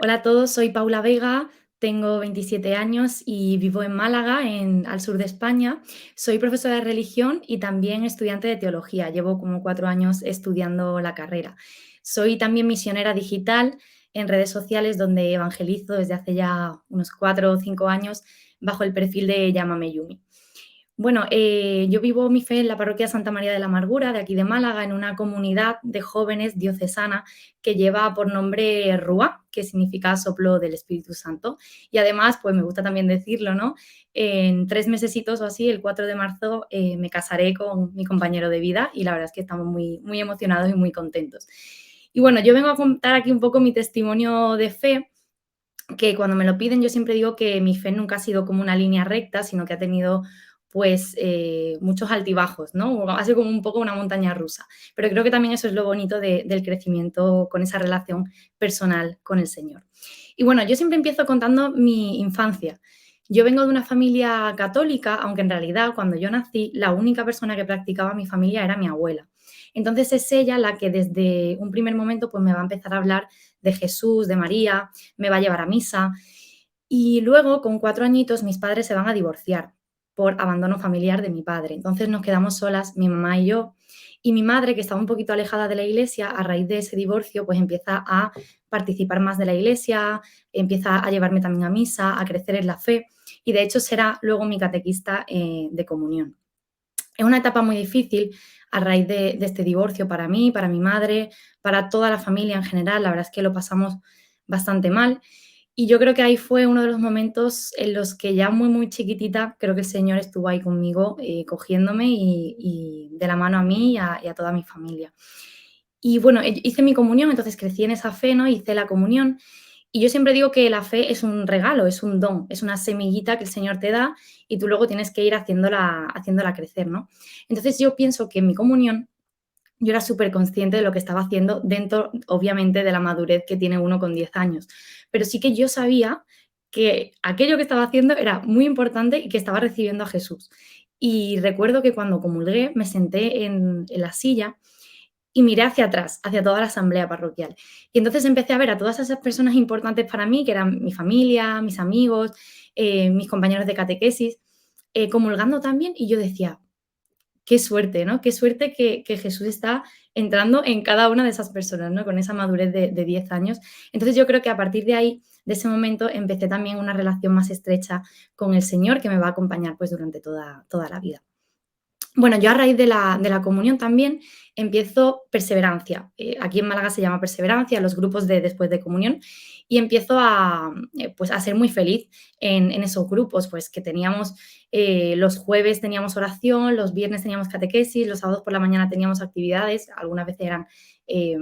Hola a todos, soy Paula Vega, tengo 27 años y vivo en Málaga, al sur de España. Soy profesora de religión y también estudiante de teología. Llevo como 4 años estudiando la carrera. Soy también misionera digital en redes sociales donde evangelizo desde hace ya unos 4 o 5 años bajo el perfil de Llámame Yumi. Bueno, yo vivo mi fe en la parroquia Santa María de la Amargura, de aquí de Málaga, en una comunidad de jóvenes diocesana que lleva por nombre Rúa, que significa soplo del Espíritu Santo. Y además, pues me gusta también decirlo, ¿no? En 3 mesecitos o así, el 4 de marzo, me casaré con mi compañero de vida y la verdad es que estamos muy, muy emocionados y muy contentos. Y bueno, yo vengo a contar aquí un poco mi testimonio de fe, que cuando me lo piden yo siempre digo que mi fe nunca ha sido como una línea recta, sino que ha tenido pues muchos altibajos, ¿no? Ha sido como un poco una montaña rusa. Pero creo que también eso es lo bonito del crecimiento con esa relación personal con el Señor. Y bueno, yo siempre empiezo contando mi infancia. Yo vengo de una familia católica, aunque en realidad cuando yo nací la única persona que practicaba mi familia era mi abuela. Entonces es ella la que desde un primer momento pues me va a empezar a hablar de Jesús, de María, me va a llevar a misa. Y luego, con 4 añitos, mis padres se van a divorciar por abandono familiar de mi padre. Entonces nos quedamos solas, mi mamá y yo. Y mi madre, que estaba un poquito alejada de la iglesia, a raíz de ese divorcio, pues empieza a participar más de la iglesia, empieza a llevarme también a misa, a crecer en la fe. Y de hecho será luego mi catequista de comunión. Es una etapa muy difícil a raíz de este divorcio para mí, para mi madre, para toda la familia en general. La verdad es que lo pasamos bastante mal. Y yo creo que ahí fue uno de los momentos en los que ya muy, muy chiquitita, creo que el Señor estuvo ahí conmigo, cogiéndome y de la mano a mí y a toda mi familia. Y bueno, hice mi comunión, entonces crecí en esa fe, ¿no? Hice la comunión. Y yo siempre digo que la fe es un regalo, es un don, es una semillita que el Señor te da y tú luego tienes que ir haciéndola crecer, ¿no? Entonces yo pienso que en mi comunión yo era súper consciente de lo que estaba haciendo dentro, obviamente, de la madurez que tiene uno con 10 años. Pero sí que yo sabía que aquello que estaba haciendo era muy importante y que estaba recibiendo a Jesús. Y recuerdo que cuando comulgué me senté en la silla y miré hacia atrás, hacia toda la asamblea parroquial. Y entonces empecé a ver a todas esas personas importantes para mí, que eran mi familia, mis amigos, mis compañeros de catequesis, comulgando también, y yo decía, qué suerte, ¿no? Qué suerte que Jesús está entrando en cada una de esas personas, ¿no? Con esa madurez de 10 años. Entonces yo creo que a partir de ahí, de ese momento, empecé también una relación más estrecha con el Señor que me va a acompañar pues durante toda la vida. Bueno, yo a raíz de la comunión también empiezo perseverancia. Aquí en Málaga se llama perseverancia, los grupos de después de comunión, y empiezo pues a ser muy feliz en esos grupos, pues que teníamos, los jueves teníamos oración, los viernes teníamos catequesis, los sábados por la mañana teníamos actividades, algunas veces eh,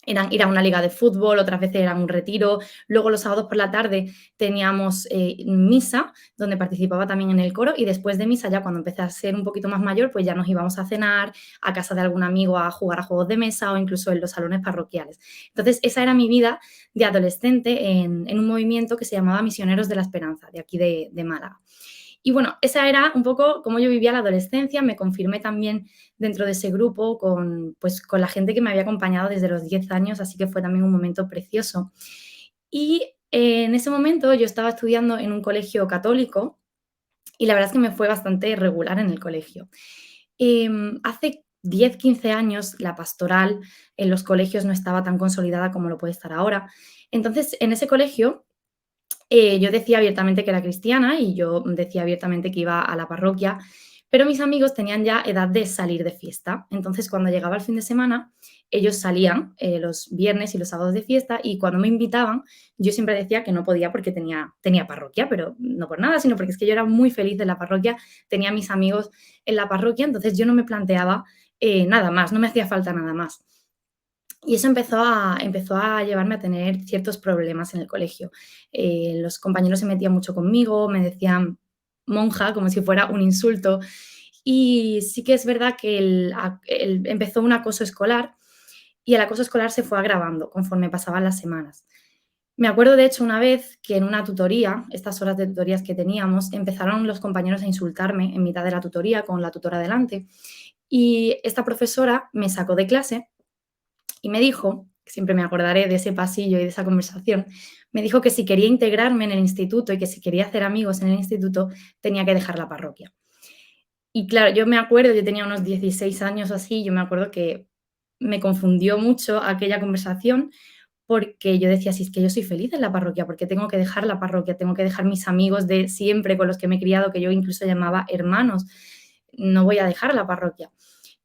eran ir a una liga de fútbol, otras veces eran un retiro. Luego los sábados por la tarde teníamos misa, donde participaba también en el coro, y después de misa, ya cuando empecé a ser un poquito más mayor, pues ya nos íbamos a cenar, a casa de algún amigo a jugar a juegos de mesa o incluso en los salones parroquiales. Entonces, esa era mi vida de adolescente en un movimiento que se llamaba Misioneros de la Esperanza, de aquí de Málaga. Y bueno, esa era un poco cómo yo vivía la adolescencia, me confirmé también dentro de ese grupo pues, con la gente que me había acompañado desde los 10 años, así que fue también un momento precioso. Y en ese momento yo estaba estudiando en un colegio católico y la verdad es que me fue bastante regular en el colegio. Hace 10, 15 años la pastoral en los colegios no estaba tan consolidada como lo puede estar ahora. Entonces, en ese colegio yo decía abiertamente que era cristiana y yo decía abiertamente que iba a la parroquia, pero mis amigos tenían ya edad de salir de fiesta. Entonces, cuando llegaba el fin de semana, ellos salían los viernes y los sábados de fiesta y cuando me invitaban, yo siempre decía que no podía porque tenía parroquia, pero no por nada, sino porque es que yo era muy feliz en la parroquia, tenía mis amigos en la parroquia, entonces yo no me planteaba nada más, no me hacía falta nada más. Y eso empezó a llevarme a tener ciertos problemas en el colegio. Los compañeros se metían mucho conmigo, me decían monja como si fuera un insulto. Y sí que es verdad que empezó un acoso escolar y el acoso escolar se fue agravando conforme pasaban las semanas. Me acuerdo, de hecho, una vez que en una tutoría, estas horas de tutorías que teníamos, empezaron los compañeros a insultarme en mitad de la tutoría con la tutora delante. Y esta profesora me sacó de clase y me dijo siempre me acordaré de ese pasillo y de esa conversación, me dijo que si quería integrarme en el instituto y que si quería hacer amigos en el instituto, tenía que dejar la parroquia. Y claro, yo me acuerdo, yo tenía unos 16 años o así, yo me acuerdo que me confundió mucho aquella conversación, porque yo decía: "Si es que yo soy feliz en la parroquia, ¿por qué tengo que dejar la parroquia? Tengo que dejar mis amigos de siempre, con los que me he criado, que yo incluso llamaba hermanos, no voy a dejar la parroquia".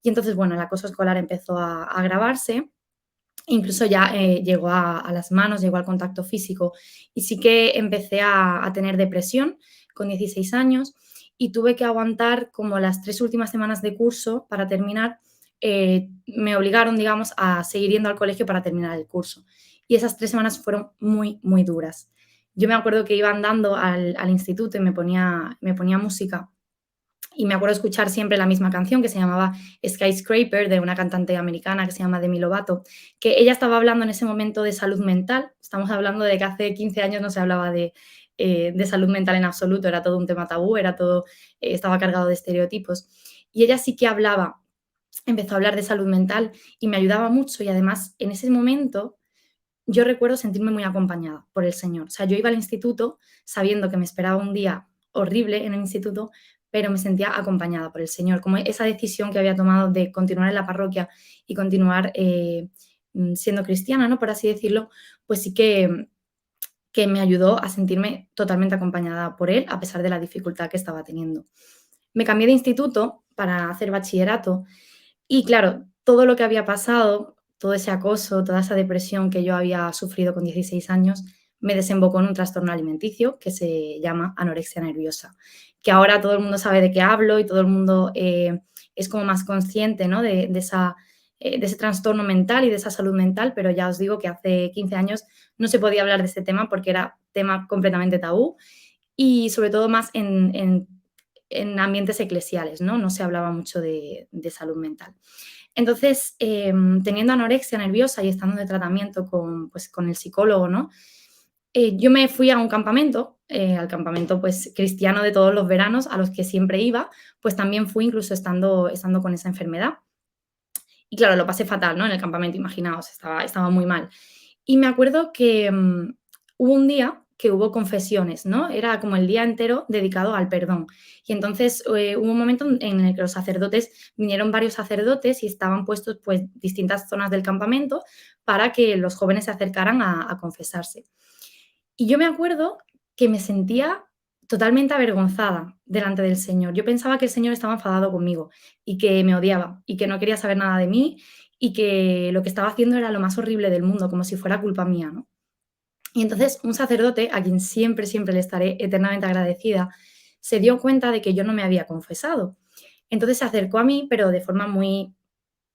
Y entonces, bueno, el acoso escolar empezó a agravarse, incluso ya, llegó a las manos, llegó al contacto físico, y sí que empecé a tener depresión con 16 años, y tuve que aguantar como las 3 últimas semanas de curso para terminar, me obligaron, digamos, a seguir yendo al colegio para terminar el curso. Y esas 3 semanas fueron muy, muy duras. Yo me acuerdo que iba andando al instituto y me ponía música y me acuerdo escuchar siempre la misma canción que se llamaba Skyscraper, de una cantante americana que se llama Demi Lovato, que ella estaba hablando en ese momento de salud mental. Estamos hablando de que hace 15 años no se hablaba de salud mental en absoluto, era todo un tema tabú, era todo, estaba cargado de estereotipos. Y ella sí que hablaba, empezó a hablar de salud mental y me ayudaba mucho, y además en ese momento yo recuerdo sentirme muy acompañada por el Señor. O sea, yo iba al instituto sabiendo que me esperaba un día horrible en el instituto, pero me sentía acompañada por el Señor. Como esa decisión que había tomado de continuar en la parroquia y continuar siendo cristiana, ¿no? Por así decirlo, pues sí que me ayudó a sentirme totalmente acompañada por Él, a pesar de la dificultad que estaba teniendo. Me cambié de instituto para hacer bachillerato y claro, todo lo que había pasado, todo ese acoso, toda esa depresión que yo había sufrido con 16 años, me desembocó en un trastorno alimenticio que se llama anorexia nerviosa, que ahora todo el mundo sabe de qué hablo y todo el mundo es como más consciente, ¿no? De ese trastorno mental y de esa salud mental, pero ya os digo que hace 15 años no se podía hablar de este tema porque era tema completamente tabú y sobre todo más en ambientes eclesiales, ¿no? No se hablaba mucho de salud mental. Entonces, teniendo anorexia nerviosa y estando de tratamiento con, pues, con el psicólogo, ¿no? Yo me fui a un campamento, al campamento pues, cristiano de todos los veranos a los que siempre iba, pues también fui incluso estando con esa enfermedad. Y claro, lo pasé fatal, ¿no? En el campamento, imaginaos, estaba muy mal. Y me acuerdo que, hubo un día que hubo confesiones, ¿no? Era como el día entero dedicado al perdón. Y entonces, hubo un momento en el que los sacerdotes vinieron varios sacerdotes y estaban puestos, pues, distintas zonas del campamento para que los jóvenes se acercaran a confesarse. Y yo me acuerdo que me sentía totalmente avergonzada delante del Señor. Yo pensaba que el Señor estaba enfadado conmigo y que me odiaba y que no quería saber nada de mí y que lo que estaba haciendo era lo más horrible del mundo, como si fuera culpa mía, ¿no? Y entonces un sacerdote, a quien siempre, siempre le estaré eternamente agradecida, se dio cuenta de que yo no me había confesado. Entonces se acercó a mí, pero de forma muy,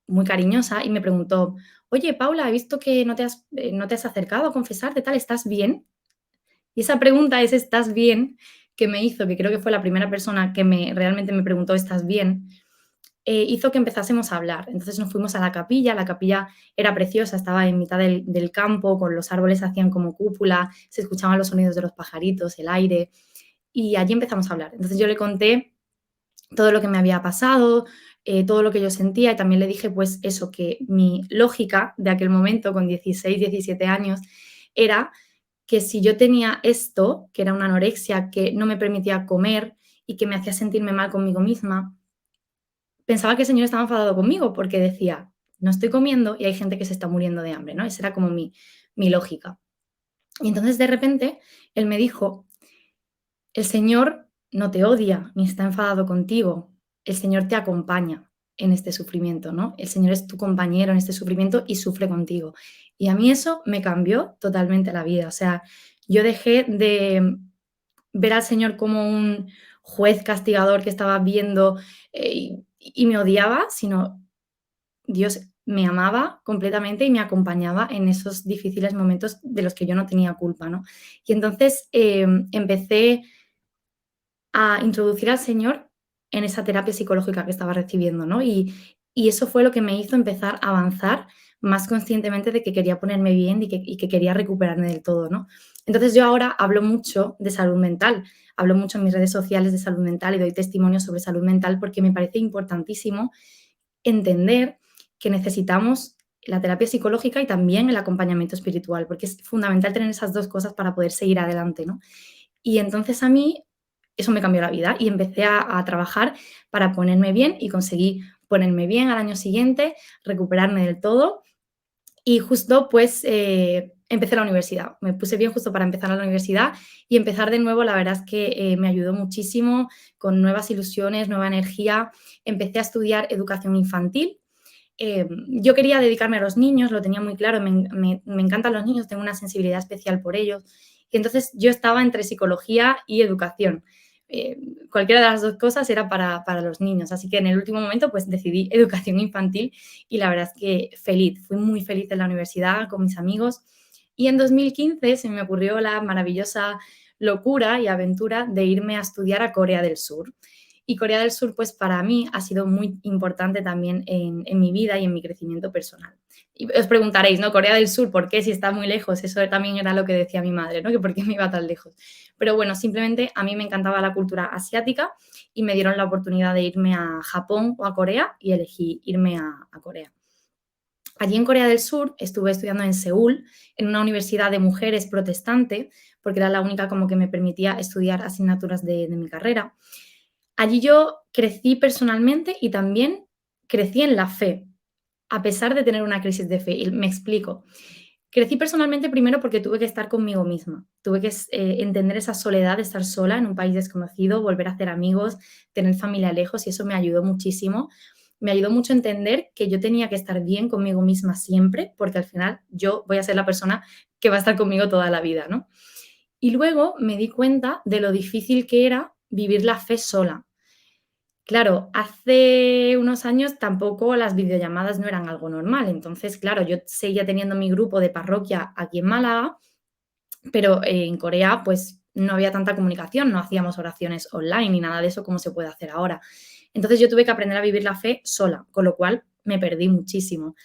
muy cariñosa, y me preguntó: "Oye, Paula, he visto que no te has acercado a confesarte, tal, ¿estás bien?". Y esa pregunta, ese "¿estás bien?", que me hizo, que creo que fue la primera persona que realmente me preguntó: "¿Estás bien?", hizo que empezásemos a hablar. Entonces nos fuimos a la capilla era preciosa, estaba en mitad del campo, con los árboles hacían como cúpula, se escuchaban los sonidos de los pajaritos, el aire, y allí empezamos a hablar. Entonces yo le conté todo lo que me había pasado, todo lo que yo sentía, y también le dije, pues eso, que mi lógica de aquel momento, con 16, 17 años, era que si yo tenía esto, que era una anorexia que no me permitía comer y que me hacía sentirme mal conmigo misma, pensaba que el Señor estaba enfadado conmigo porque decía: "No estoy comiendo y hay gente que se está muriendo de hambre", ¿no? Esa era como mi lógica. Y entonces, de repente, él me dijo: "El Señor no te odia ni está enfadado contigo, el Señor te acompaña en este sufrimiento, ¿no? El Señor es tu compañero en este sufrimiento y sufre contigo". Y a mí eso me cambió totalmente la vida. O sea, yo dejé de ver al Señor como un juez castigador que estaba viendo, y me odiaba, sino Dios me amaba completamente y me acompañaba en esos difíciles momentos de los que yo no tenía culpa, ¿no? Y entonces, empecé a introducir al Señor en esa terapia psicológica que estaba recibiendo, ¿no? Y eso fue lo que me hizo empezar a avanzar más conscientemente de que quería ponerme bien y que quería recuperarme del todo, ¿no? Entonces, yo ahora hablo mucho de salud mental, hablo mucho en mis redes sociales de salud mental y doy testimonios sobre salud mental porque me parece importantísimo entender que necesitamos la terapia psicológica y también el acompañamiento espiritual, porque es fundamental tener esas 2 cosas para poder seguir adelante, ¿no? Y entonces a mí eso me cambió la vida y empecé a trabajar para ponerme bien y conseguí ponerme bien al año siguiente, recuperarme del todo y justo, pues, empecé la universidad. Me puse bien justo para empezar la universidad y empezar de nuevo, la verdad es que, me ayudó muchísimo, con nuevas ilusiones, nueva energía. Empecé a estudiar educación infantil. Yo quería dedicarme a los niños, lo tenía muy claro, me encantan los niños, tengo una sensibilidad especial por ellos. Y entonces yo estaba entre psicología y educación. Eh, Cualquiera de las 2 cosas era para los niños, así que en el último momento, pues decidí educación infantil y la verdad es que feliz, fui muy feliz en la universidad con mis amigos. Y en 2015 se me ocurrió la maravillosa locura y aventura de irme a estudiar a Corea del Sur. Y Corea del Sur, pues para mí ha sido muy importante también en mi vida y en mi crecimiento personal. Y os preguntaréis, ¿no? Corea del Sur, ¿por qué? Si está muy lejos. Eso también era lo que decía mi madre, ¿no? Que por qué me iba tan lejos. Pero bueno, simplemente a mí me encantaba la cultura asiática y me dieron la oportunidad de irme a Japón o a Corea y elegí irme a Corea. Allí en Corea del Sur estuve estudiando en Seúl, en una universidad de mujeres protestante, porque era la única como que me permitía estudiar asignaturas de mi carrera. Allí yo crecí personalmente y también crecí en la fe, a pesar de tener una crisis de fe. Y me explico. Crecí personalmente primero porque tuve que estar conmigo misma. Tuve que entender esa soledad de estar sola en un país desconocido, volver a hacer amigos, tener familia lejos y eso me ayudó muchísimo. Me ayudó mucho a entender que yo tenía que estar bien conmigo misma siempre, porque al final yo voy a ser la persona que va a estar conmigo toda la vida, ¿no? Y luego me di cuenta de lo difícil que era vivir la fe sola. Claro, hace unos años tampoco las videollamadas no eran algo normal. Entonces, claro, yo seguía teniendo mi grupo de parroquia aquí en Málaga, pero en Corea, pues no había tanta comunicación, no hacíamos oraciones online ni nada de eso como se puede hacer ahora. Entonces yo tuve que aprender a vivir la fe sola, con lo cual me perdí muchísimo.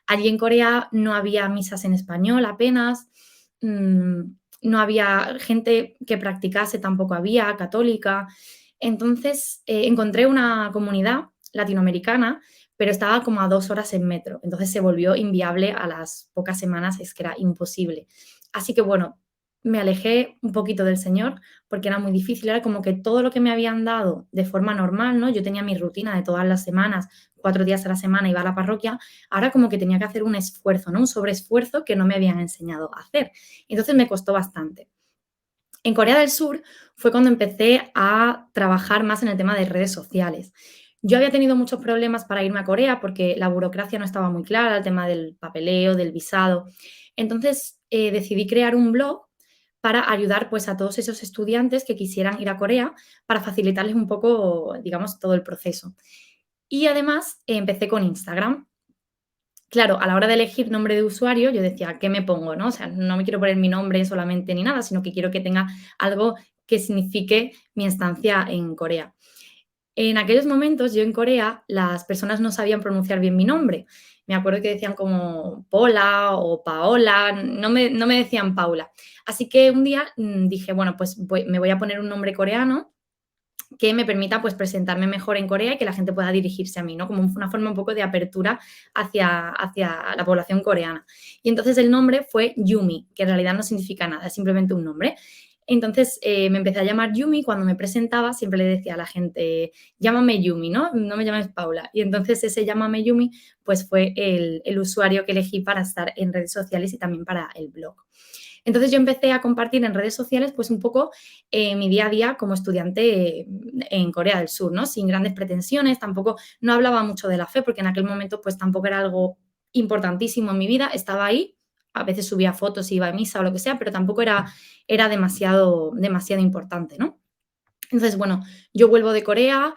Allí en Corea no había misas en español apenas, mm, no había gente que practicase, tampoco había, católica. Entonces encontré una comunidad latinoamericana, pero estaba como a 2 horas en metro. Entonces se volvió inviable a las pocas semanas, es que era imposible. Así que bueno, me alejé un poquito del Señor porque era muy difícil, era como que todo lo que me habían dado de forma normal, ¿no? Yo tenía mi rutina de todas las semanas, 4 días a la semana iba a la parroquia, ahora como que tenía que hacer un esfuerzo, ¿no? Un sobreesfuerzo que no me habían enseñado a hacer. Entonces me costó bastante. En Corea del Sur fue cuando empecé a trabajar más en el tema de redes sociales. Yo había tenido muchos problemas para irme a Corea porque la burocracia no estaba muy clara, el tema del papeleo, del visado. Entonces decidí crear un blog para ayudar pues, a todos esos estudiantes que quisieran ir a Corea para facilitarles un poco, digamos, todo el proceso. Y además empecé con Instagram. Claro, a la hora de elegir nombre de usuario, yo decía, ¿qué me pongo?, ¿no? O sea, no me quiero poner mi nombre solamente ni nada, sino que quiero que tenga algo que signifique mi estancia en Corea. En aquellos momentos, yo en Corea, las personas no sabían pronunciar bien mi nombre. Me acuerdo que decían como Pola o Paola, no me decían Paula. Así que un día dije, bueno, pues me voy a poner un nombre coreano que me permita, pues, presentarme mejor en Corea y que la gente pueda dirigirse a mí, ¿no? Como una forma un poco de apertura hacia la población coreana. Y entonces el nombre fue Yumi, que en realidad no significa nada, es simplemente un nombre. Entonces, me empecé a llamar Yumi, cuando me presentaba siempre le decía a la gente: "Llámame Yumi", ¿no? No me llames Paula. Y entonces ese "Llámame Yumi", pues fue el usuario que elegí para estar en redes sociales y también para el blog. Entonces yo empecé a compartir en redes sociales pues un poco mi día a día como estudiante en Corea del Sur, ¿no? Sin grandes pretensiones, tampoco, no hablaba mucho de la fe porque en aquel momento pues tampoco era algo importantísimo en mi vida, estaba ahí, a veces subía fotos, iba a misa o lo que sea, pero tampoco era demasiado importante, ¿no? Entonces, bueno, yo vuelvo de Corea,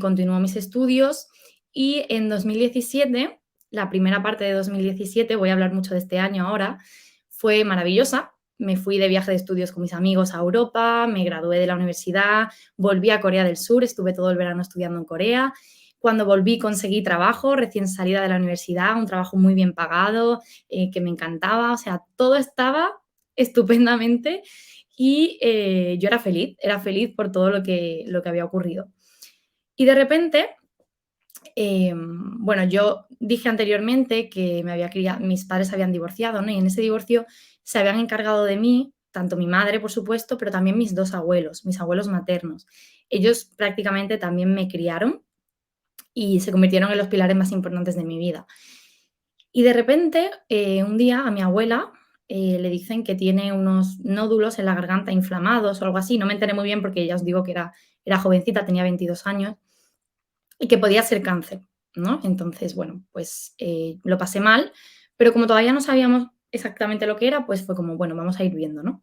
continúo mis estudios y en 2017, la primera parte de 2017, voy a hablar mucho de este año ahora, fue maravillosa. Me fui de viaje de estudios con mis amigos a Europa, me gradué de la universidad, volví a Corea del Sur, estuve todo el verano estudiando en Corea. Cuando volví conseguí trabajo, recién salida de la universidad, un trabajo muy bien pagado, que me encantaba, o sea, todo estaba estupendamente y yo era feliz por todo lo que había ocurrido. Y de repente, bueno, yo dije anteriormente que mis padres se habían divorciado, ¿no? Y en ese divorcio se habían encargado de mí, tanto mi madre, por supuesto, pero también mis 2 abuelos, mis abuelos maternos. Ellos prácticamente también me criaron y se convirtieron en los pilares más importantes de mi vida. Y de repente, un día a mi abuela, le dicen que tiene unos nódulos en la garganta inflamados o algo así. No me enteré muy bien porque ya os digo que era jovencita, tenía 22 años, y que podía ser cáncer, ¿no? Entonces, bueno, pues, lo pasé mal, pero como todavía no sabíamos exactamente lo que era, pues fue como, bueno, vamos a ir viendo, ¿no?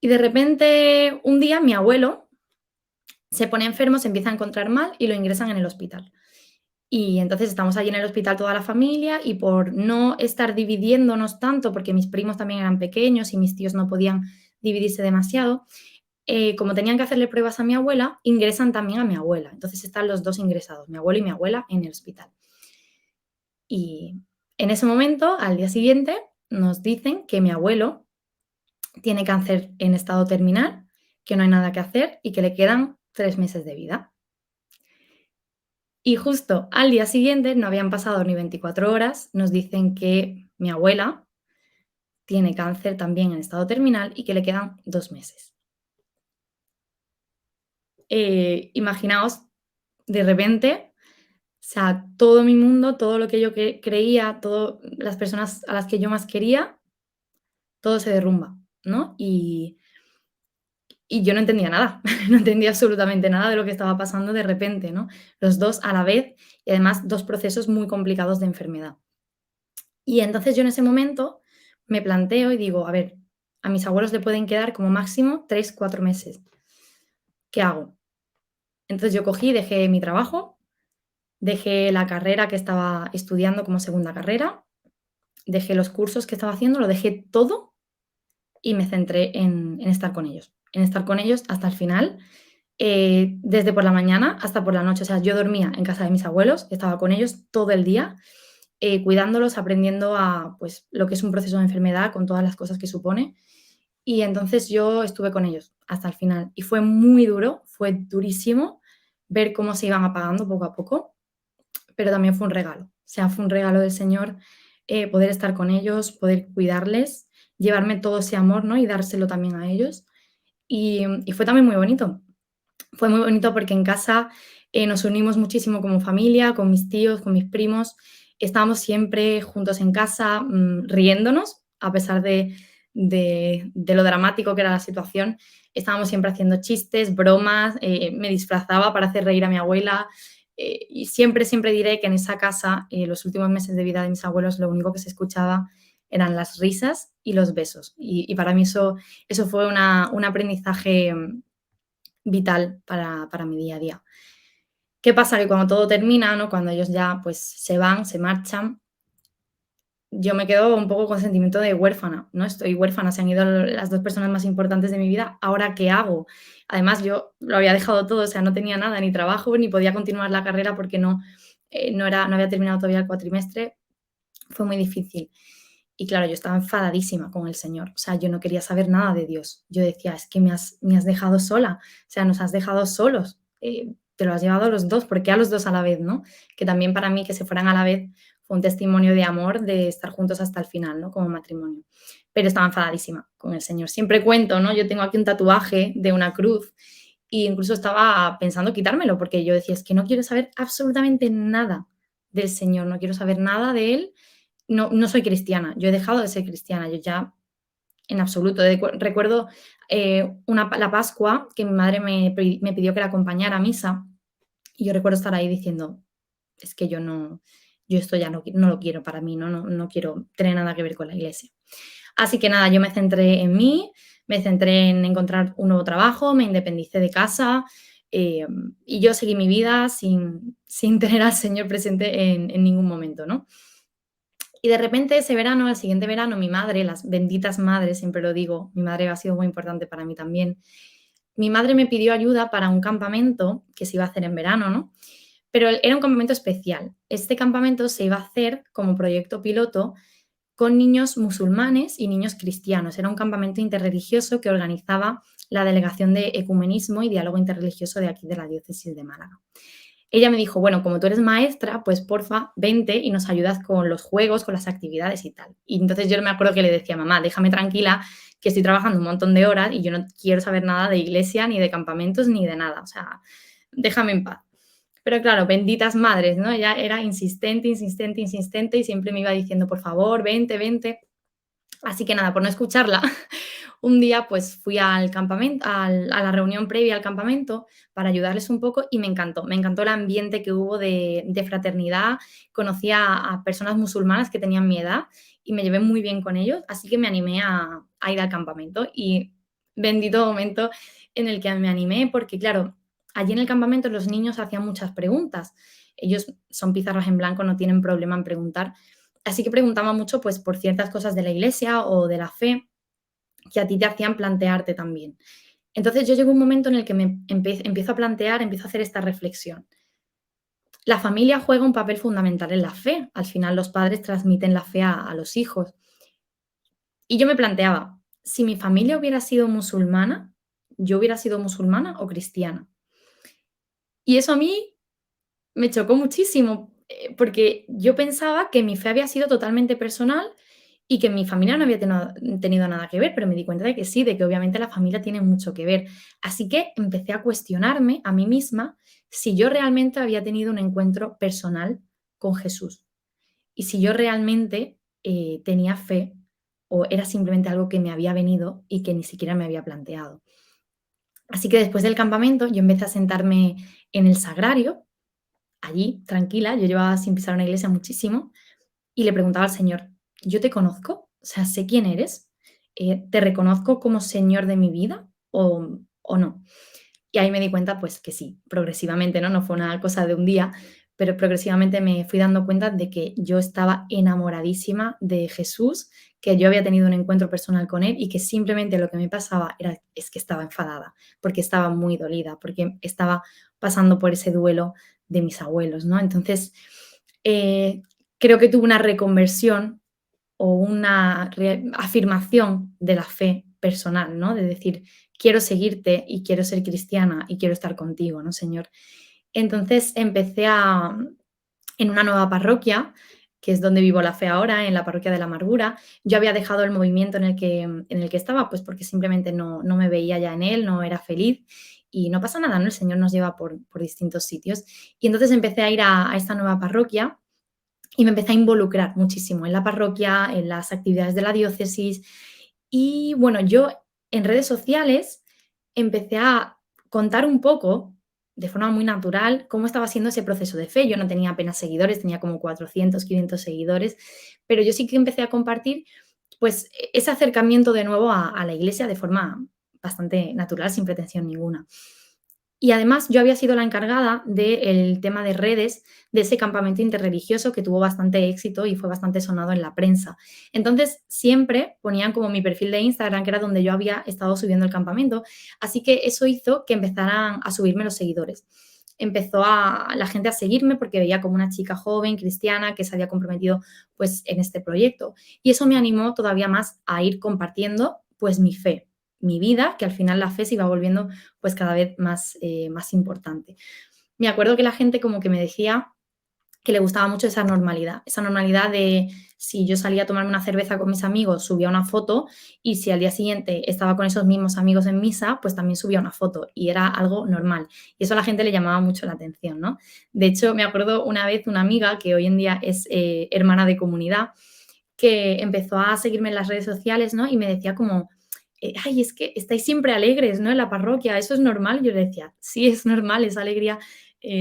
Y de repente, un día mi abuelo se pone enfermo, se empieza a encontrar mal y lo ingresan en el hospital. Y entonces estamos allí en el hospital toda la familia y por no estar dividiéndonos tanto, porque mis primos también eran pequeños y mis tíos no podían dividirse demasiado, como tenían que hacerle pruebas a mi abuela, ingresan también a mi abuela. Entonces están los 2 ingresados, mi abuelo y mi abuela, en el hospital. Y en ese momento, al día siguiente, nos dicen que mi abuelo tiene cáncer en estado terminal, que no hay nada que hacer y que le quedan 3 meses de vida. Y justo al día siguiente, no habían pasado ni 24 horas, nos dicen que mi abuela tiene cáncer también en estado terminal y que le quedan 2 meses. Imaginaos, de repente, o sea, todo mi mundo, todo lo que yo creía, todas las personas a las que yo más quería, todo se derrumba, ¿no? Y yo no entendía nada, no entendía absolutamente nada de lo que estaba pasando de repente, ¿no? Los 2 a la vez y además 2 procesos muy complicados de enfermedad. Y entonces yo en ese momento me planteo y digo: "A ver, a mis abuelos le pueden quedar como máximo 3 4 meses, ¿qué hago?". Entonces yo cogí, dejé mi trabajo, dejé la carrera que estaba estudiando como segunda carrera, dejé los cursos que estaba haciendo, lo dejé todo y me centré en estar con ellos, en estar con ellos hasta el final, desde por la mañana hasta por la noche. O sea, yo dormía en casa de mis abuelos, estaba con ellos todo el día, cuidándolos, aprendiendo a, pues, lo que es un proceso de enfermedad con todas las cosas que supone. Y entonces yo estuve con ellos hasta el final. Y fue muy duro, fue durísimo ver cómo se iban apagando poco a poco, pero también fue un regalo. O sea, fue un regalo del Señor, poder estar con ellos, poder cuidarles, llevarme todo ese amor, ¿no? Y dárselo también a ellos. Y fue también muy bonito. Fue muy bonito porque en casa, nos unimos muchísimo como familia, con mis tíos, con mis primos. Estábamos siempre juntos en casa, riéndonos, a pesar de lo dramático que era la situación. Estábamos siempre haciendo chistes, bromas, me disfrazaba para hacer reír a mi abuela, y siempre, siempre diré que en esa casa, los últimos meses de vida de mis abuelos, lo único que se escuchaba eran las risas y los besos. Y para mí eso fue un aprendizaje vital para mi día a día. ¿Qué pasa? Que cuando todo termina, ¿no? Cuando ellos ya, pues, se van, se marchan, yo me quedo un poco con sentimiento de huérfana, ¿no? Estoy huérfana, se han ido las 2 personas más importantes de mi vida, ¿ahora qué hago? Además, yo lo había dejado todo, o sea, no tenía nada, ni trabajo, ni podía continuar la carrera porque no había terminado todavía el cuatrimestre, fue muy difícil. Y claro, yo estaba enfadadísima con el Señor, o sea, yo no quería saber nada de Dios. Yo decía: "Es que me has dejado sola, o sea, nos has dejado solos, te lo has llevado a los 2, ¿por qué a los 2 a la vez?", ¿no? Que también para mí que se fueran a la vez fue un testimonio de amor, de estar juntos hasta el final, ¿no? Como matrimonio. Pero estaba enfadadísima con el Señor. Siempre cuento, ¿no? Yo tengo aquí un tatuaje de una cruz e incluso estaba pensando quitármelo, porque yo decía: "Es que no quiero saber absolutamente nada del Señor, no quiero saber nada de Él, no soy cristiana, yo he dejado de ser cristiana, yo ya en absoluto". Recuerdo, la Pascua que mi madre me pidió que la acompañara a misa, y yo recuerdo estar ahí diciendo: "Es que yo esto ya no lo quiero para mí, no quiero tener nada que ver con la iglesia". Así que nada, yo me centré en mí, me centré en encontrar un nuevo trabajo, me independicé de casa, y yo seguí mi vida sin tener al Señor presente en ningún momento, ¿no? Y de repente ese verano, el siguiente verano, mi madre, las benditas madres, siempre lo digo, mi madre ha sido muy importante para mí también. Mi madre me pidió ayuda para un campamento que se iba a hacer en verano, ¿no? Pero era un campamento especial. Este campamento se iba a hacer como proyecto piloto con niños musulmanes y niños cristianos. Era un campamento interreligioso que organizaba la Delegación de Ecumenismo y Diálogo Interreligioso de aquí de la Diócesis de Málaga. ella me dijo: "Bueno, como tú eres maestra, pues porfa, vente y nos ayudas con los juegos, con las actividades y tal". Y entonces yo me acuerdo que le decía: "Mamá, déjame tranquila, que estoy trabajando un montón de horas y yo no quiero saber nada de iglesia, ni de campamentos, ni de nada. O sea, déjame en paz". Pero claro, benditas madres, ¿no? Ella era insistente, insistente, insistente y siempre me iba diciendo: "Por favor, vente, vente". Así que nada, por no escucharla, un día pues fui al campamento, a la reunión previa al campamento para ayudarles un poco y me encantó el ambiente que hubo de fraternidad. Conocí a personas musulmanas que tenían mi edad y me llevé muy bien con ellos, así que me animé a ir al campamento y bendito momento en el que me animé porque claro, allí en el campamento los niños hacían muchas preguntas. Ellos son pizarras en blanco, no tienen problema en preguntar. Así que preguntaba mucho, pues, por ciertas cosas de la iglesia o de la fe que a ti te hacían plantearte también. Entonces, yo llegó un momento en el que empiezo a plantear, empiezo a hacer esta reflexión. La familia juega un papel fundamental en la fe. Al final, los padres transmiten la fe a los hijos. Y yo me planteaba, si mi familia hubiera sido musulmana, ¿yo hubiera sido musulmana o cristiana? Y eso a mí me chocó muchísimo, porque yo pensaba que mi fe había sido totalmente personal y que mi familia no había tenido nada que ver, pero me di cuenta de que sí, de que obviamente la familia tiene mucho que ver. Así que empecé a cuestionarme a mí misma si yo realmente había tenido un encuentro personal con Jesús y si yo realmente, tenía fe o era simplemente algo que me había venido y que ni siquiera me había planteado. Así que después del campamento yo empecé a sentarme en el sagrario allí, tranquila, yo llevaba sin pisar una iglesia muchísimo, y le preguntaba al Señor: "¿Yo te conozco? O sea, ¿sé quién eres? ¿Te reconozco como Señor de mi vida o no?". Y ahí me di cuenta, pues, que sí, progresivamente, ¿no? No fue una cosa de un día, pero progresivamente me fui dando cuenta de que yo estaba enamoradísima de Jesús, que yo había tenido un encuentro personal con él y que simplemente lo que me pasaba es que estaba enfadada, porque estaba muy dolida, porque estaba pasando por ese duelo de mis abuelos, ¿no? Entonces, eh, creo que tuve una reconversión o una afirmación de la fe personal, ¿no? De decir, quiero seguirte y quiero ser cristiana y quiero estar contigo, ¿no, Señor? Entonces empecé en una nueva parroquia, que es donde vivo la fe ahora, en la parroquia de la Amargura. Yo había dejado el movimiento en el que estaba, pues porque simplemente no me veía ya en él, no era feliz y no pasa nada, ¿no? El Señor nos lleva por distintos sitios. Y entonces empecé a ir a esta nueva parroquia y me empecé a involucrar muchísimo en la parroquia, en las actividades de la diócesis. Y bueno, yo en redes sociales empecé a contar un poco, de forma muy natural, cómo estaba siendo ese proceso de fe. Yo no tenía apenas seguidores, tenía como 400, 500 seguidores, pero yo sí que empecé a compartir, pues, ese acercamiento de nuevo a la iglesia de forma bastante natural, sin pretensión ninguna. Y además yo había sido la encargada del tema de redes de ese campamento interreligioso que tuvo bastante éxito y fue bastante sonado en la prensa. Entonces, siempre ponían como mi perfil de Instagram, que era donde yo había estado subiendo el campamento, así que eso hizo que empezaran a subirme los seguidores. Empezó la gente a seguirme porque veía como una chica joven, cristiana, que se había comprometido, pues, en este proyecto. Y eso me animó todavía más a ir compartiendo, pues, mi fe, mi vida, que al final la fe se iba volviendo pues cada vez más importante. Me acuerdo que la gente como que me decía que le gustaba mucho esa normalidad de si yo salía a tomarme una cerveza con mis amigos, subía una foto y si al día siguiente estaba con esos mismos amigos en misa, pues también subía una foto y era algo normal. Y eso a la gente le llamaba mucho la atención, ¿no? De hecho, me acuerdo una vez una amiga que hoy en día es hermana de comunidad, que empezó a seguirme en las redes sociales, ¿no? Y me decía como, ay, es que estáis siempre alegres, ¿no? En la parroquia, ¿eso es normal? Yo le decía, sí, es normal, es alegría,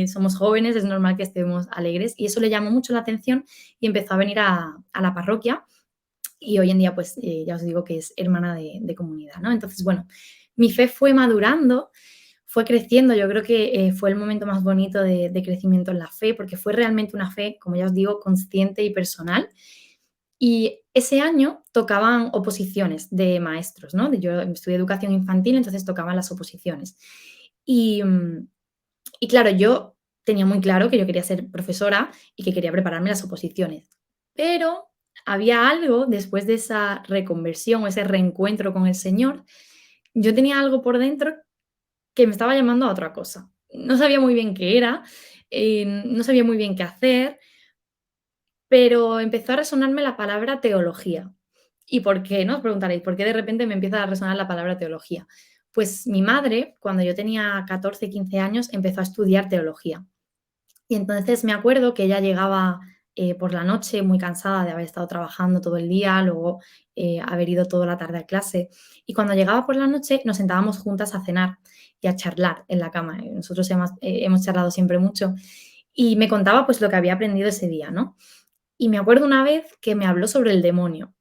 somos jóvenes, es normal que estemos alegres. Y eso le llamó mucho la atención y empezó a venir a la parroquia y hoy en día, pues, ya os digo que es hermana de comunidad, ¿no? Entonces, bueno, mi fe fue madurando, fue creciendo, yo creo que fue el momento más bonito de crecimiento en la fe, porque fue realmente una fe, como ya os digo, consciente y personal. Y ese año tocaban oposiciones de maestros, ¿no? Yo estudié educación infantil, entonces tocaban las oposiciones. Y, y claro, yo tenía muy claro que yo quería ser profesora y que quería prepararme las oposiciones. Pero había algo después de esa reconversión o ese reencuentro con el Señor, yo tenía algo por dentro que me estaba llamando a otra cosa. No sabía muy bien qué era, no sabía muy bien qué hacer, pero empezó a resonarme la palabra teología. ¿Y por qué? ¿No? Os preguntaréis, ¿por qué de repente me empieza a resonar la palabra teología? Pues mi madre, cuando yo tenía 14, 15 años, empezó a estudiar teología. Y entonces me acuerdo que ella llegaba por la noche muy cansada de haber estado trabajando todo el día, luego haber ido toda la tarde a clase. Y cuando llegaba por la noche nos sentábamos juntas a cenar y a charlar en la cama. Nosotros hemos charlado siempre mucho. Y me contaba pues lo que había aprendido ese día, ¿no? Y me acuerdo una vez que me habló sobre el demonio.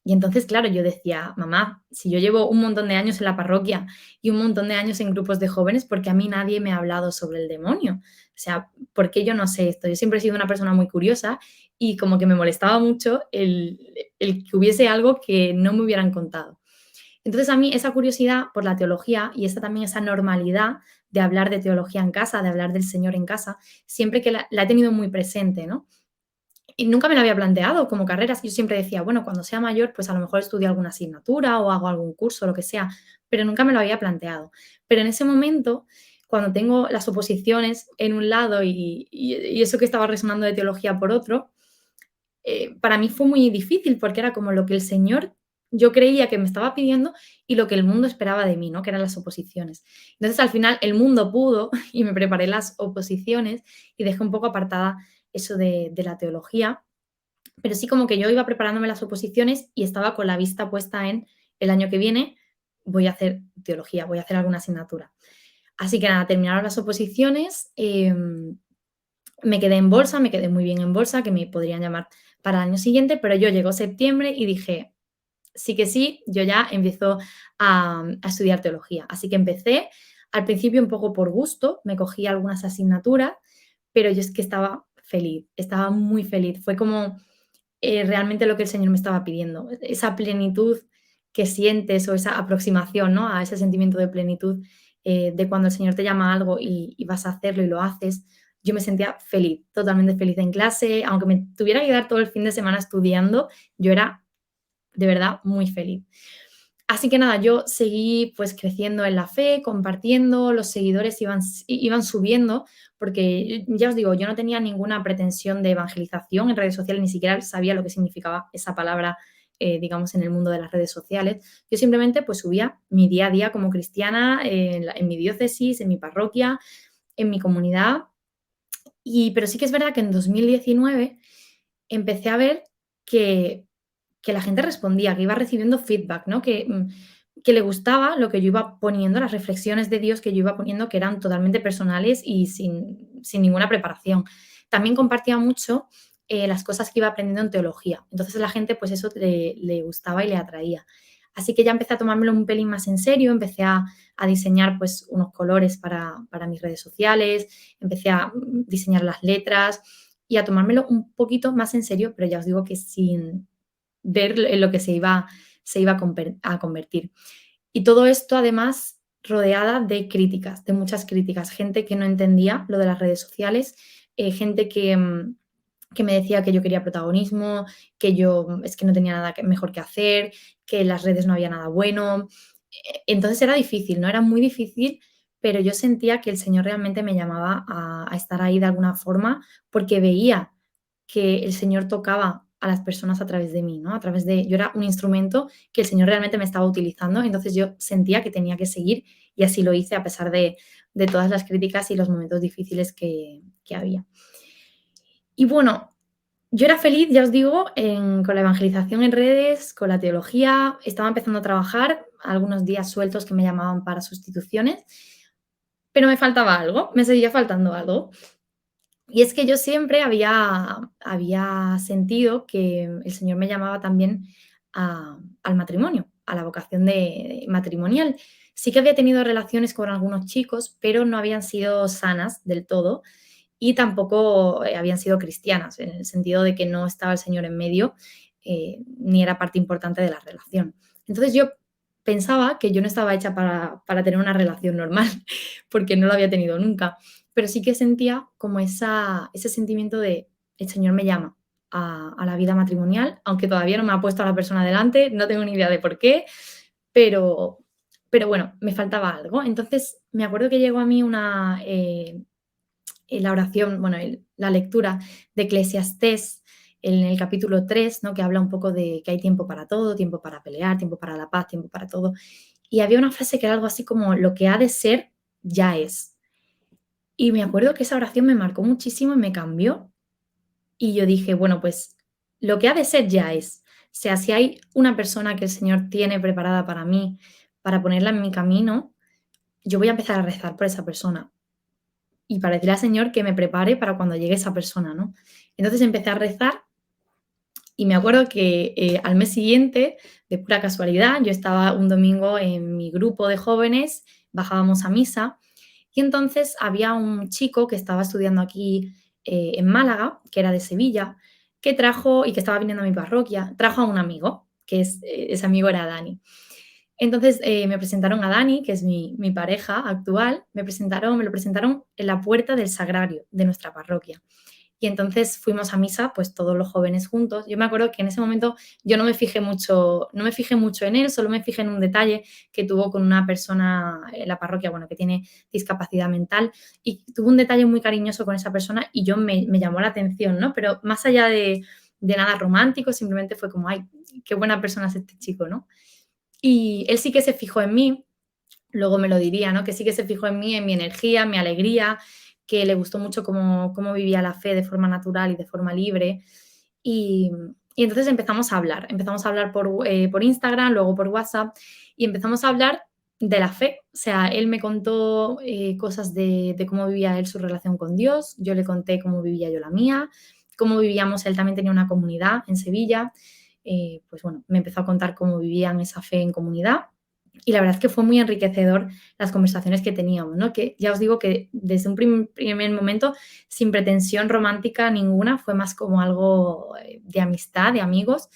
Y entonces, claro, yo decía, mamá, si yo llevo un montón de años en la parroquia y un montón de años en grupos de jóvenes, ¿por qué a mí nadie me ha hablado sobre el demonio? O sea, ¿por qué yo no sé esto? Yo siempre he sido una persona muy curiosa y como que me molestaba mucho el que hubiese algo que no me hubieran contado. Entonces, a mí esa curiosidad por la teología y esta también esa normalidad de hablar de teología en casa, de hablar del Señor en casa, siempre que la he tenido muy presente, ¿no? Y nunca me lo había planteado como carreras. Yo siempre decía, bueno, cuando sea mayor, pues a lo mejor estudio alguna asignatura o hago algún curso, lo que sea, pero nunca me lo había planteado. Pero en ese momento, cuando tengo las oposiciones en un lado y eso que estaba resonando de teología por otro, para mí fue muy difícil porque era como lo que el Señor yo creía que me estaba pidiendo y lo que el mundo esperaba de mí, ¿no? Que eran las oposiciones. Entonces, al final, el mundo pudo y me preparé las oposiciones y dejé un poco apartada eso de la teología, pero sí como que yo iba preparándome las oposiciones y estaba con la vista puesta en el año que viene voy a hacer teología, voy a hacer alguna asignatura. Así que nada, terminaron las oposiciones, me quedé en bolsa, me quedé muy bien en bolsa, que me podrían llamar para el año siguiente, pero yo llegó septiembre y dije, sí que sí, yo ya empiezo a estudiar teología. Así que empecé al principio un poco por gusto, me cogí algunas asignaturas, pero yo es que estaba feliz, estaba muy feliz. Fue como realmente lo que el Señor me estaba pidiendo. Esa plenitud que sientes o esa aproximación, ¿no? A ese sentimiento de plenitud, de cuando el Señor te llama a algo y vas a hacerlo y lo haces. Yo me sentía feliz, totalmente feliz en clase, aunque me tuviera que quedar todo el fin de semana estudiando, yo era de verdad muy feliz. Así que nada, yo seguí pues creciendo en la fe, compartiendo, los seguidores iban subiendo, porque ya os digo, yo no tenía ninguna pretensión de evangelización en redes sociales, ni siquiera sabía lo que significaba esa palabra, digamos, en el mundo de las redes sociales. Yo simplemente pues subía mi día a día como cristiana en mi diócesis, en mi parroquia, en mi comunidad. Pero sí que es verdad que en 2019 empecé a ver que que la gente respondía, que iba recibiendo feedback, ¿no? Que le gustaba lo que yo iba poniendo, las reflexiones de Dios que yo iba poniendo, que eran totalmente personales y sin ninguna preparación. También compartía mucho las cosas que iba aprendiendo en teología. Entonces a la gente, pues eso le gustaba y le atraía. Así que ya empecé a tomármelo un pelín más en serio, empecé a diseñar pues unos colores para mis redes sociales, empecé a diseñar las letras y a tomármelo un poquito más en serio, pero ya os digo que sin, ver en lo que se iba a convertir. Y todo esto, además, rodeada de críticas, de muchas críticas. Gente que no entendía lo de las redes sociales, gente que me decía que yo quería protagonismo, que yo es que no tenía nada mejor que hacer, que en las redes no había nada bueno. Entonces era difícil, ¿no? Era muy difícil, pero yo sentía que el Señor realmente me llamaba a estar ahí de alguna forma porque veía que el Señor tocaba a las personas a través de mí, ¿no? A través de yo era un instrumento que el Señor realmente me estaba utilizando, entonces yo sentía que tenía que seguir y así lo hice a pesar de todas las críticas y los momentos difíciles que había. Y bueno, yo era feliz, ya os digo, con la evangelización en redes, con la teología, estaba empezando a trabajar, algunos días sueltos que me llamaban para sustituciones, pero me faltaba algo, me seguía faltando algo. Y es que yo siempre había sentido que el Señor me llamaba también al matrimonio, a la vocación de matrimonial. Sí que había tenido relaciones con algunos chicos, pero no habían sido sanas del todo y tampoco habían sido cristianas, en el sentido de que no estaba el Señor en medio, ni era parte importante de la relación. Entonces yo pensaba que yo no estaba hecha para tener una relación normal, porque no lo había tenido nunca, pero sí que sentía como ese sentimiento de el Señor me llama a la vida matrimonial, aunque todavía no me ha puesto a la persona delante, no tengo ni idea de por qué, pero, pero bueno, me faltaba algo. Entonces me acuerdo que llegó a mí la oración, bueno, la lectura de Eclesiastés en el capítulo 3, ¿no? Que habla un poco de que hay tiempo para todo, tiempo para pelear, tiempo para la paz, tiempo para todo. Y había una frase que era algo así como, lo que ha de ser, ya es. Y me acuerdo que esa oración me marcó muchísimo y me cambió. Y yo dije, bueno, pues lo que ha de ser ya es. O sea, si hay una persona que el Señor tiene preparada para mí, para ponerla en mi camino, yo voy a empezar a rezar por esa persona y para decirle al Señor que me prepare para cuando llegue esa persona, ¿no? Entonces empecé a rezar y me acuerdo que al mes siguiente, de pura casualidad, yo estaba un domingo en mi grupo de jóvenes, bajábamos a misa y entonces había un chico que estaba estudiando aquí en Málaga, que era de Sevilla, que trajo y que estaba viniendo a mi parroquia, trajo a un amigo, que ese amigo era Dani. Entonces me presentaron a Dani, que es mi pareja actual, me lo presentaron en la puerta del sagrario de nuestra parroquia. Y entonces fuimos a misa, pues todos los jóvenes juntos. Yo me acuerdo que en ese momento yo no me fijé mucho en él, solo me fijé en un detalle que tuvo con una persona en la parroquia, bueno, que tiene discapacidad mental, y tuvo un detalle muy cariñoso con esa persona y yo me llamó la atención, ¿no? Pero más allá de nada romántico, simplemente fue como, ay, qué buena persona es este chico, ¿no? Y él sí que se fijó en mí, luego me lo diría, ¿no? Que sí que se fijó en mí, en mi energía, en mi alegría, que le gustó mucho cómo vivía la fe de forma natural y de forma libre. Y, y entonces empezamos a hablar por Instagram, luego por WhatsApp, y empezamos a hablar de la fe. O sea, él me contó cosas de cómo vivía él su relación con Dios, yo le conté cómo vivía yo la mía, cómo vivíamos, él también tenía una comunidad en Sevilla, pues bueno, me empezó a contar cómo vivían esa fe en comunidad y la verdad es que fue muy enriquecedor las conversaciones que teníamos, ¿no? Que ya os digo que desde un primer momento, sin pretensión romántica ninguna, fue más como algo de amistad, de amigos.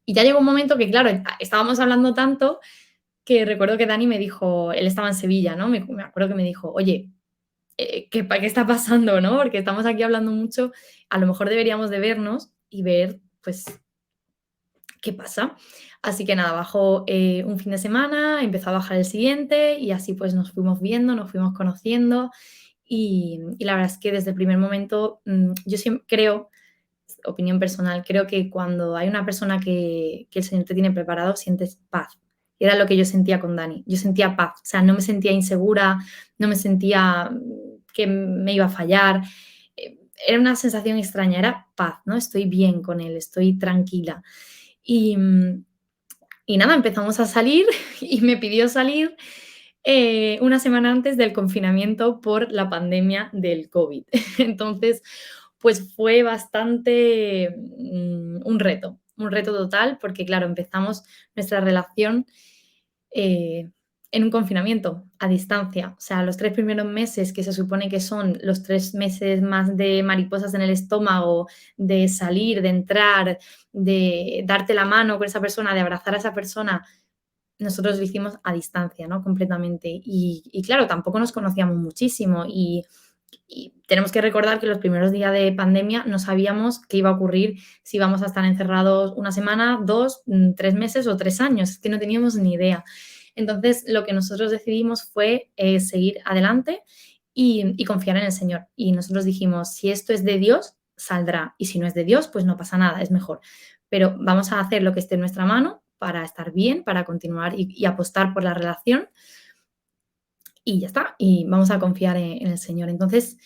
Y ya llegó un momento que, claro, estábamos hablando tanto que recuerdo que Dani me dijo, él estaba en Sevilla, ¿no? Me acuerdo que me dijo, oye, ¿qué está pasando, no? Porque estamos aquí hablando mucho, a lo mejor deberíamos de vernos y ver, pues, qué pasa. Así que nada, bajó un fin de semana, empezó a bajar el siguiente y así pues nos fuimos viendo, nos fuimos conociendo y la verdad es que desde el primer momento yo siempre creo, opinión personal, creo que cuando hay una persona que el Señor te tiene preparado, sientes paz. Y era lo que yo sentía con Dani. Yo sentía paz, o sea, no me sentía insegura, no me sentía que me iba a fallar. Era una sensación extraña, era paz, ¿no? Estoy bien con él, estoy tranquila. Y, y nada, empezamos a salir y me pidió salir una semana antes del confinamiento por la pandemia del COVID. Entonces, pues fue bastante un reto total, porque claro, empezamos nuestra relación eh, en un confinamiento a distancia. O sea, los 3 primeros meses, que se supone que son los 3 meses más de mariposas en el estómago, de salir, de entrar, de darte la mano con esa persona, de abrazar a esa persona, nosotros lo hicimos a distancia, ¿no? Completamente. Y claro, tampoco nos conocíamos muchísimo y tenemos que recordar que los primeros días de pandemia no sabíamos qué iba a ocurrir, si íbamos a estar encerrados una semana, 2, 3 meses o 3 años, es que no teníamos ni idea. Entonces, lo que nosotros decidimos fue seguir adelante y confiar en el Señor. Y nosotros dijimos, si esto es de Dios, saldrá. Y si no es de Dios, pues no pasa nada, es mejor. Pero vamos a hacer lo que esté en nuestra mano para estar bien, para continuar y apostar por la relación y ya está, y vamos a confiar en el Señor. Entonces,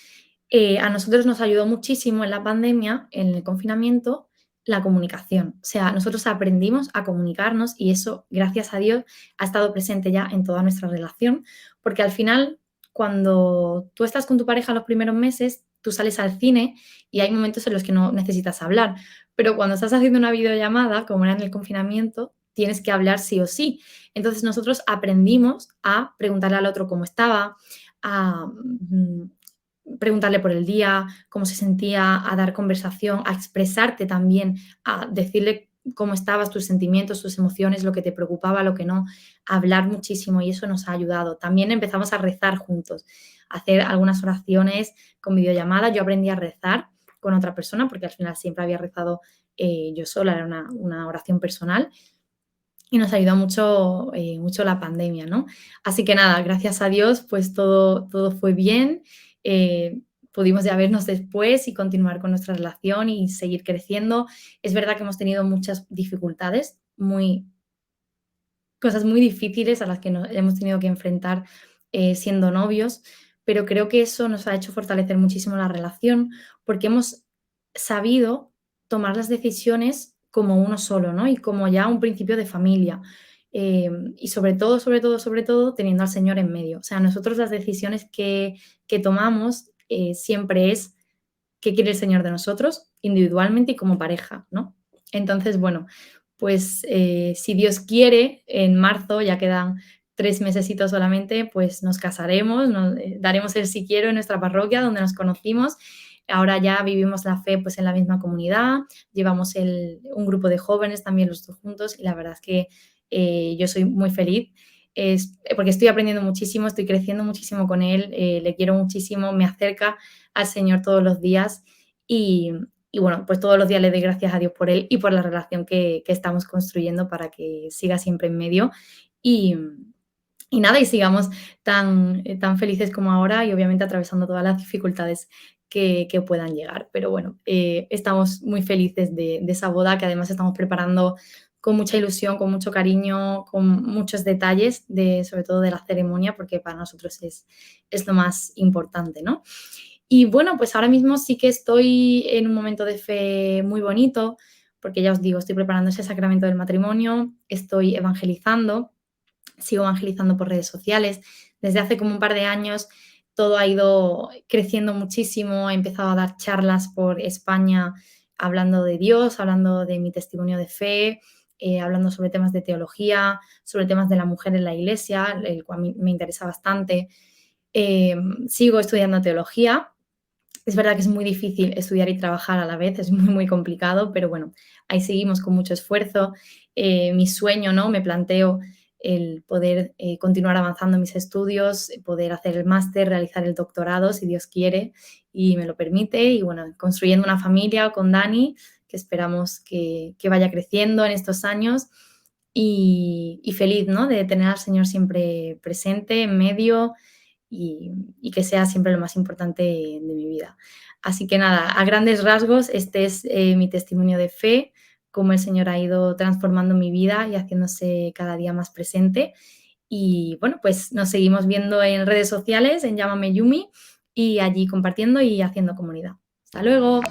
a nosotros nos ayudó muchísimo en la pandemia, en el confinamiento, la comunicación. O sea, nosotros aprendimos a comunicarnos y eso, gracias a Dios, ha estado presente ya en toda nuestra relación, porque al final, cuando tú estás con tu pareja los primeros meses, tú sales al cine y hay momentos en los que no necesitas hablar, pero cuando estás haciendo una videollamada, como era en el confinamiento, tienes que hablar sí o sí. Entonces nosotros aprendimos a preguntarle al otro cómo estaba, a preguntarle por el día, cómo se sentía, a dar conversación, a expresarte también, a decirle cómo estabas, tus sentimientos, tus emociones, lo que te preocupaba, lo que no, a hablar muchísimo y eso nos ha ayudado. También empezamos a rezar juntos, a hacer algunas oraciones con videollamada. Yo aprendí a rezar con otra persona porque al final siempre había rezado yo sola, era una oración personal y nos ayudó mucho, mucho la pandemia, ¿no? Así que nada, gracias a Dios, pues todo fue bien. pudimos ya vernos después y continuar con nuestra relación y seguir creciendo. Es verdad que hemos tenido muchas dificultades, cosas muy difíciles a las que nos hemos tenido que enfrentar, siendo novios, pero creo que eso nos ha hecho fortalecer muchísimo la relación, porque hemos sabido tomar las decisiones como uno solo, ¿no? Y como ya un principio de familia. Y sobre todo, sobre todo, sobre todo, teniendo al Señor en medio. O sea, nosotros las decisiones que tomamos, siempre es qué quiere el Señor de nosotros, individualmente y como pareja, ¿no? Entonces, bueno, pues, si Dios quiere, en marzo, ya quedan 3 mesecitos solamente, pues nos casaremos, daremos el sí quiero en nuestra parroquia donde nos conocimos. Ahora ya vivimos la fe, pues, en la misma comunidad, llevamos un grupo de jóvenes también los 2 juntos y la verdad es que, yo soy muy feliz, porque estoy aprendiendo muchísimo, estoy creciendo muchísimo con él, le quiero muchísimo, me acerca al Señor todos los días y, y bueno, pues todos los días le doy gracias a Dios por él y por la relación que estamos construyendo para que siga siempre en medio y, y nada, y sigamos tan felices como ahora y obviamente atravesando todas las dificultades que puedan llegar. Pero bueno, estamos muy felices de esa boda que además estamos preparando con mucha ilusión, con mucho cariño, con muchos detalles, sobre todo de la ceremonia, porque para nosotros es lo más importante, ¿no? Y bueno, pues ahora mismo sí que estoy en un momento de fe muy bonito, porque ya os digo, estoy preparando ese sacramento del matrimonio, estoy evangelizando, sigo evangelizando por redes sociales. Desde hace como un par de años todo ha ido creciendo muchísimo, he empezado a dar charlas por España hablando de Dios, hablando de mi testimonio de fe, hablando sobre temas de teología, sobre temas de la mujer en la iglesia, el cual me interesa bastante. Sigo estudiando teología, es verdad que es muy difícil estudiar y trabajar a la vez, es muy, muy complicado, pero bueno, ahí seguimos con mucho esfuerzo. Mi sueño, ¿no? Me planteo el poder continuar avanzando en mis estudios, poder hacer el máster, realizar el doctorado, si Dios quiere y me lo permite. Y bueno, construyendo una familia con Dani, que esperamos que vaya creciendo en estos años y feliz, ¿no? De tener al Señor siempre presente, en medio y que sea siempre lo más importante de mi vida. Así que nada, a grandes rasgos, este es mi testimonio de fe, cómo el Señor ha ido transformando mi vida y haciéndose cada día más presente. Y bueno, pues nos seguimos viendo en redes sociales, en Llámame Yumi, y allí compartiendo y haciendo comunidad. Hasta luego.